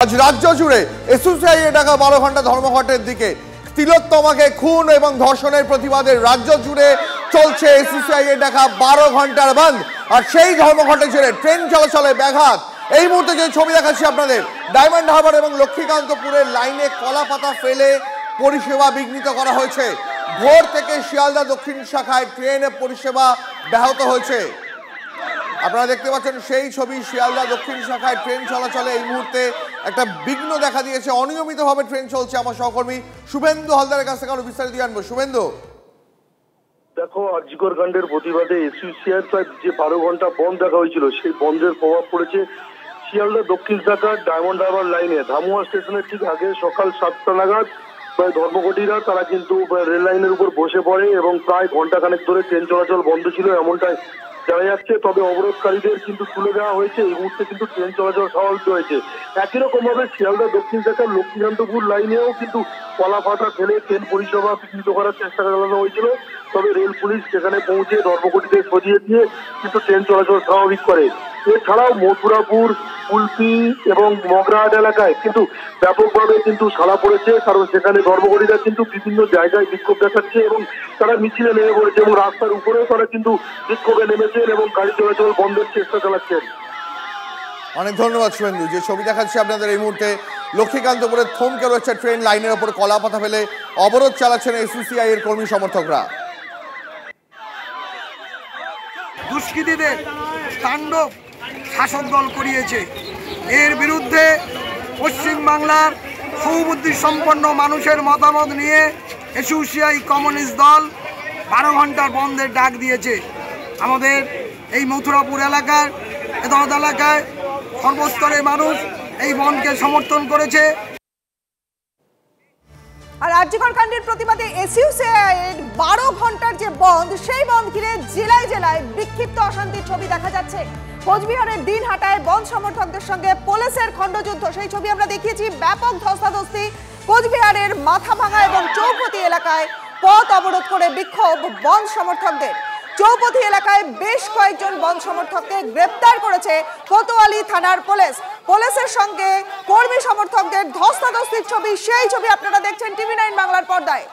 আজ রাজ্য জুড়ে এসইউসিআই ডাকা 12 ঘন্টা ধর্মঘটের দিকে তিলোত্তমাকে খুন এবং ধর্ষণের প্রতিবাদে রাজ্য জুড়ে চলছে এসইউসিআই ডাকা 12 ঘন্টার বন্ধ। আর সেই ধর্মঘটে জুড়ে ট্রেন চলাচলে ব্যাঘাত। এই মুহূর্তে যে ছবি দেখাচ্ছি আপনাদের, ডায়মন্ড হারবার এবং লক্ষ্মীকান্তপুরের লাইনে কলাপাতা ফেলে পরিষেবা বিঘ্নিত করা হয়েছে। ভোর থেকে শিয়ালদা দক্ষিণ শাখায় ট্রেনের পরিষেবা ব্যাহত হয়েছে। আপনারা দেখতে পাচ্ছেন সেই ছবি, শিয়ালদা দক্ষিণ শাখায় ট্রেন চলাচলে এই মুহূর্তে একটা বিঘ্ন দেখা দিয়েছে। অনিয়মিতভাবে ট্রেন চলছে। আমার সহকর্মী শুভেন্দু হালদারের কাছ থেকে আরো বিস্তারিত জানবো। শুভেন্দু, দেখো, আরজিকর কাণ্ডের প্রতিবাদে এসইউসিআই প্রায় যে 12 ঘন্টা বন্ধ রাখা হয়েছিল, সেই বন্ধের প্রভাব পড়েছে শিয়ালদা দক্ষিণ শাখার ডায়মন্ড হারবার লাইনে। ধামুয়া স্টেশনের ঠিক আগে সকাল 7টা নাগাদ প্রায় ধর্মঘটীরা তারা কিন্তু রেল লাইনের উপর বসে পড়ে এবং প্রায় ঘন্টাখানেক ধরে ট্রেন চলাচল বন্ধ ছিল এমনটাই জানা যাচ্ছে। তবে অবরোধকারীদের কিন্তু তুলে দেওয়া হয়েছে। এই মুহূর্তে কিন্তু ট্রেন চলাচল স্বাভাবিক হয়েছে। একই রকম ভাবে শিয়ালদা দক্ষিণ শাখার লক্ষ্মীকান্তপুর লাইনেও কিন্তু কলাপাতা ফেলে ট্রেন পরিষেবা বিঘ্নিত করার চেষ্টা চালানো হয়েছিল। তবে রেল পুলিশ সেখানে পৌঁছে ধর্মঘটীদের সরিয়ে দিয়ে কিন্তু ট্রেন চলাচল স্বাভাবিক করে। এছাড়াও মথুরাপুর, কুলপি এবং মগরাহাট এলাকায় কিন্তু ব্যাপকভাবে কিন্তু সাড়া পড়েছে, কারণ সেখানে ধর্মঘটীরা কিন্তু বিভিন্ন জায়গায় বিক্ষোভ দেখাচ্ছে এবং তারা মিছিলে নেমে পড়েছে এবং রাস্তার উপরেও তারা কিন্তু বিক্ষোভে নেমেছেন এবং গাড়ি চলাচল বন্ধের চেষ্টা চালাচ্ছেন। অনেক ধন্যবাদ শুভেন্দু। যে ছবি দেখাচ্ছি আপনাদের এই মুহূর্তে, লক্ষ্মীকান্তপুরে থমকে রয়েছে ট্রেন, লাইনের ওপর কলাপাতা ফেলে অবরোধ চালাচ্ছেন এসইউসিআই এর কর্মী সমর্থকরা। দুষ্কৃতীদের তাণ্ডব শাসক দল করিয়েছে। এর বিরুদ্ধে পশ্চিমবাংলার সুবুদ্ধি সম্পন্ন মানুষের মতামত নিয়ে এসইউসিআই কমিউনিস্ট দল 12 ঘন্টার বন্ধের ডাক দিয়েছে। আমাদের এই মথুরাপুর এলাকার এদদ এলাকায় সর্বস্তরের মানুষ এই বন্ধকে সমর্থন করেছে। আর আরজিকর কাণ্ডের প্রতিবাদে এসইউসিআই 12 ঘন্টার যে বন্ধ, সেই বন্ধ ঘিরে জেলায় জেলায় বিক্ষিপ্ত অশান্তির ছবি দেখা যাচ্ছে। কোচবিহারের দিনহাটায় বন্ধ সমর্থকদের সঙ্গে পুলিশের খণ্ডযুদ্ধ, সেই ছবি আমরা দেখিয়েছি। ব্যাপক ধস্তাধস্তি। কোচবিহারের মাথাভাঙা এবং চৌপতি এলাকায় পথ অবরোধ করে বিক্ষোভ বন্ধ সমর্থকদের। চৌপতি এলাকায় বেশ কয়েকজন বন্ধ সমর্থককে গ্রেপ্তার করেছে কোতোয়ালি থানার পুলিশ। পুলিশের সঙ্গে কর্মী সমর্থকদের ধস্তাধস্তির ছবি, সেই ছবি আপনারা দেখছেন TV9 বাংলার পর্দায়।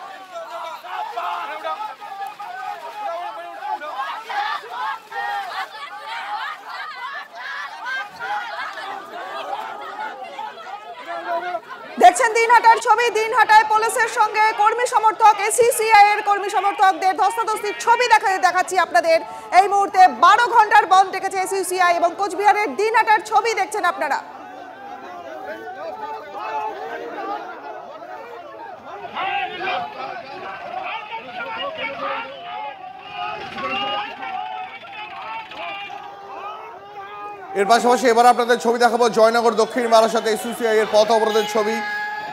দেখছেন দিনহাটার ছবি। দিনহাটায় পুলিশের সঙ্গে কর্মী সমর্থক, এসইউসিআই এর কর্মী সমর্থকদের ধস্তাধস্তির ছবি দেখাচ্ছি আপনাদের এই মুহূর্তে। 12 ঘন্টার বন্ধ ডেকেছে এসইউসিআই এবং কোচবিহারের দিনহাটার ছবি দেখছেন আপনারা। এর পাশাপাশি এবার আপনাদের ছবি দেখাবো জয়নগর দক্ষিণ বারাসাতে এসইউসিআই এর পথ অবরোধের ছবি।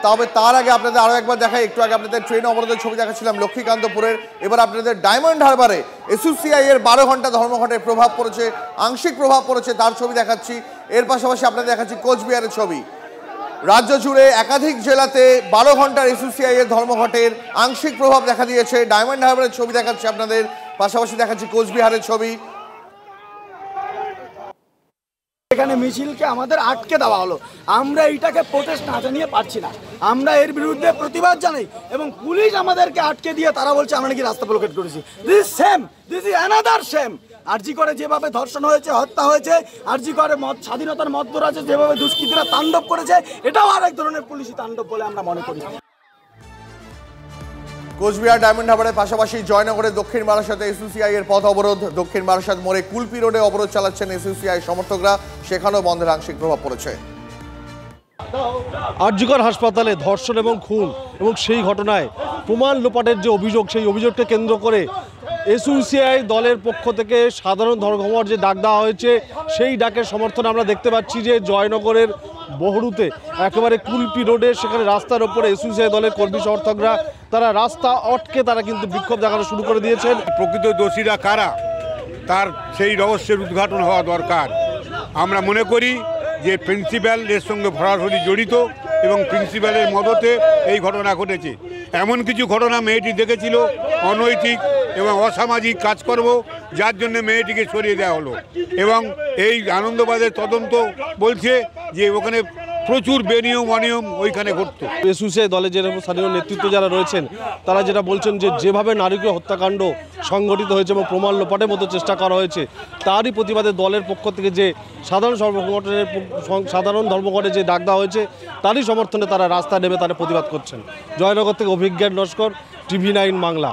তবে তার আগে আপনাদের আরো একবার দেখাই, একটু আগে আপনাদের ট্রেন অবরোধের ছবি দেখাচ্ছিলাম লক্ষ্মীকান্তপুরের। এবার আপনাদের ডায়মন্ড হারবারে এসইউসিআই এর 12 ঘন্টা ধর্মঘটের প্রভাব পড়েছে, আংশিক প্রভাব পড়েছে, তার ছবি দেখাচ্ছি। এর পাশাপাশি আপনাদের দেখাচ্ছি কোচবিহারের ছবি। রাজ্য জুড়ে একাধিক জেলাতে 12 ঘন্টার এসইউসিআই এর ধর্মঘটের আংশিক প্রভাব দেখা দিয়েছে। ডায়মন্ড হারবারের ছবি দেখাচ্ছি আপনাদের, পাশাপাশি দেখাচ্ছি কোচবিহারের ছবি। এখানে মিছিলকে আমাদের আটকে দেওয়া হলো। আমরা এইটাকে প্রোটেস্ট না জানিয়ে পারছি না। আমরা এর বিরুদ্ধে প্রতিবাদ জানাই এবং পুলিশ আমাদেরকে আটকে দিয়ে তারা বলছে আমরা নাকি রাস্তা ব্লকেট করেছি। This is another same. RG করে যেভাবে ধর্ষণ হয়েছে, হত্যা হয়েছে, আরজি করে স্বাধীনতার মধ্যরাজ্যে যেভাবে দুষ্কৃতীরা তাণ্ডব করেছে, এটাও আরেক ধরনের পুলিশি তাণ্ডব বলে আমরা মনে করি। কোচবিহার ডায়মন্ড হারবারের পাশাপাশি জয়নগরের দক্ষিণ বারাসাতে এসইউসিআই এর পথ অবরোধ। দক্ষিণ বারাসাত মোড়ে কুলপি রোডে অবরোধ চালাচ্ছেন এসইউসিআই সমর্থকরা, সেখানেও বন্ধের আংশিক প্রভাব পড়েছে। আরজিকর হাসপাতালে ধর্ষণ এবং খুন এবং সেই ঘটনায় প্রমাণ লোপাটের যে অভিযোগ, সেই অভিযোগকে কেন্দ্র করে এসইউসিআই দলের পক্ষ থেকে সাধারণ ধর্মঘট যে ডাক দেওয়া হয়েছে, সেই ডাকের সমর্থনে আমরা দেখতে পাচ্ছি যে জয়নগরের বহরুতে একেবারে কুলপি রোডে সেখানে রাস্তার ওপরে এসইউসিআই দলের কর্মী সমর্থকরা তারা রাস্তা আটকে তারা কিন্তু বিক্ষোভ দেখানো শুরু করে দিয়েছেন। প্রকৃত দোষীরা কারা, তার সেই রহস্যের উদ্ঘাটন হওয়া দরকার। আমরা মনে করি যে প্রিন্সিপাল এর সঙ্গে সরাসরি জড়িত এবং প্রিন্সিপালের মদতে এই ঘটনা ঘটেছে। এমন কিছু ঘটনা মেয়েটি দেখেছিল অনৈতিক এবং অসামাজিক কাজকর্ম, যার জন্য মেয়েটিকে সরিয়ে দেওয়া হলো। এবং এই আনন্দবাজার তদন্ত বলছে যে ওখানে প্রচুর বেনিয়ম অনিয়ম ওইখানে ঘটতো। এসইউসিআই দলে যেরকম স্থানীয় নেতৃত্ব যারা রয়েছেন তারা যেটা বলছেন যে যেভাবে নারকীয় হত্যাকাণ্ড সংগঠিত হয়েছে এবং প্রমাণ লোপাটের মতো চেষ্টা করা হয়েছে তারই প্রতিবাদে দলের পক্ষ থেকে যে সাধারণ ধর্মঘটে যে ডাক দেওয়া হয়েছে তারই সমর্থনে তারা রাস্তায় নেমে তারা প্রতিবাদ করছেন। জয়নগর থেকে অভিজ্ঞান নস্কর, TV9 বাংলা।